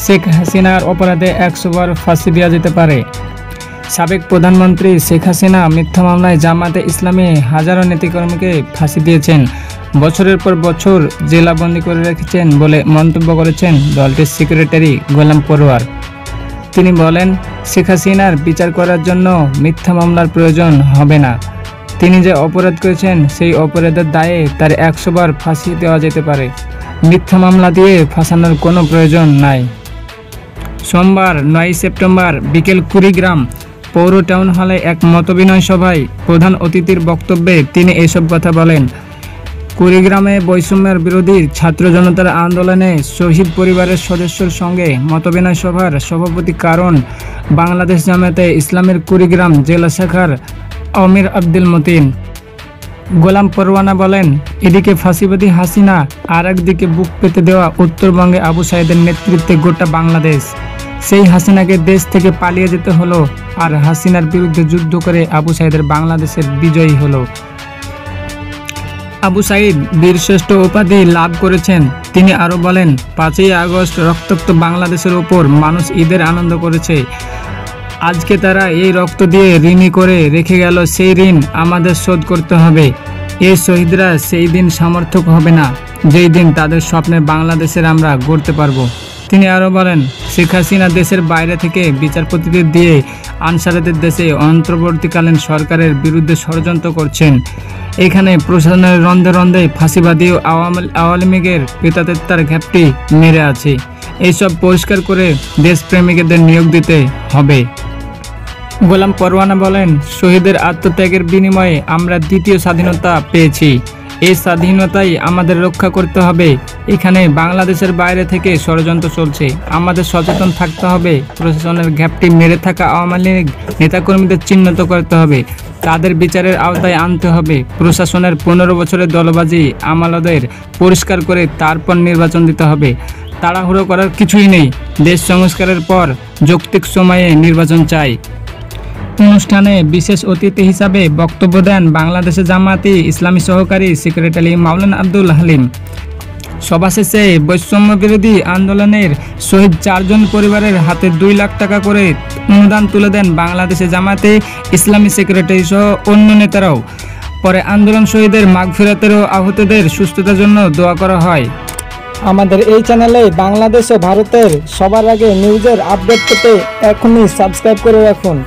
শেখ হাসিনার অপরাধে 100 বার ফাঁসি দেওয়া যেতে পারে। সাবেক প্রধানমন্ত্রী শেখ হাসিনা মিথ্যা মামলায় জামাতে ইসলামী হাজারো নেতাকর্মীকে ফাঁসি দিয়েছেন, বছরের পর বছর জেলাবন্দি করে রেখেছেন বলে মন্তব্য করেছেন দলটির সেক্রেটারি গোলাম পরোয়ার। তিনি বলেন, শেখ হাসিনার বিচার করার জন্য মিথ্যা মামলার প্রয়োজন হবে না। তিনি যে অপরাধ করেছেন সেই অপরাধের দায়ে তার 100 বার ফাঁসি দেওয়া যেতে পারে। মিথ্যা মামলা দিয়ে ফাঁসানোর কোনো প্রয়োজন নাই। সোমবার 9 সেপ্টেম্বর বিকেল কুড়িগ্রাম পৌর টাউন হলে এক মতবিনিময় সভায় প্রধান অতিথির বক্তব্যে তিনি এসব কথা বলেন। কুড়িগ্রামে বৈষম্যের বিরোধী ছাত্র জনতার আন্দোলনে শহীদ পরিবারের সদস্যর সঙ্গে মতবিনিময় সভার সভাপতি কারণ বাংলাদেশ জামায়াতে ইসলামের কুড়িগ্রাম জেলা শাখার আমির আব্দুল মতিন গোলাম পরোয়ানা বলেন, এদিকে ফাঁসিবাদী হাসিনা আর একদিকে বুক পেতে দেওয়া উত্তরবঙ্গে আবু সাইদের নেতৃত্বে গোটা বাংলাদেশ। সেই হাসিনাকে দেশ থেকে পালিয়ে যেতে হলো, আর হাসিনার বিরুদ্ধে যুদ্ধ করে আবু সাইদের বাংলাদেশের বিজয়ী হলো। আবু সাইদ বীরশ্রেষ্ঠ উপাধি লাভ করেছেন। তিনি আরও বলেন, 5ই আগস্ট রক্তাক্ত বাংলাদেশের ওপর মানুষ ঈদের আনন্দ করেছে। আজকে তারা এই রক্ত দিয়ে ঋণী করে রেখে গেল, সেই ঋণ আমাদের শোধ করতে হবে। এই শহীদরা সেই দিন সামর্থক হবে না যেই দিন তাদের স্বপ্নের বাংলাদেশের আমরা গড়তে পারবো। তিনি আরও বলেন, শেখ হাসিনা দেশের বাইরে থেকে বিচারপতিদের দিয়ে আনসারদের দেশে অন্তর্বর্তীকালীন সরকারের বিরুদ্ধে ষড়যন্ত্র করছেন। এখানে প্রশাসনের রন্ধে রন্ধে ফাঁসিবাদী ও আওয়ামী লীগের প্রেতাত্মার ঘাপটি মেরে আছে। এইসব পরিষ্কার করে দেশপ্রেমিকদের নিয়োগ দিতে হবে। গোলাম পরোয়ানা বলেন, শহীদের আত্মত্যাগের বিনিময়ে আমরা দ্বিতীয় স্বাধীনতা পেয়েছি। এই স্বাধীনতাই আমাদের রক্ষা করতে হবে। এখানে বাংলাদেশের বাইরে থেকে ষড়যন্ত্র চলছে, আমাদের সচেতন থাকতে হবে। প্রশাসনের ঘাপটি মেরে থাকা আওয়ামী লীগ নেতাকর্মীদের চিহ্নিত করতে হবে, তাদের বিচারের আওতায় আনতে হবে। প্রশাসনের 15 বছরের দলবাজি আমলাদের পরিষ্কার করে তারপর নির্বাচন দিতে হবে। তাড়াহুড়ো করার কিছুই নেই। দেশ সংস্কারের পর যৌক্তিক সময়ে নির্বাচন চাই। অনুষ্ঠানে বিশেষ অতিথি হিসাবে বক্তব্য দেন বাংলাদেশে জামায়াতে ইসলামী সহকারী সেক্রেটারি মাওলানা আব্দুল হালিম। সভা শেষে বৈষম্য বিরোধী আন্দোলনের শহীদ 4 জন পরিবারের হাতে 2 লাখ টাকা করে অনুদান তুলে দেন বাংলাদেশে জামায়াতে ইসলামী সেক্রেটারি সহ অন্য নেতারাও। পরে আন্দোলন শহীদের মাগফিরাতের ও আহতদের সুস্থতার জন্য দোয়া করা হয়। আমাদের এই চ্যানেলে বাংলাদেশ ও ভারতের সবার আগে নিউজের আপডেট পেতে এখনই সাবস্ক্রাইব করে রাখুন।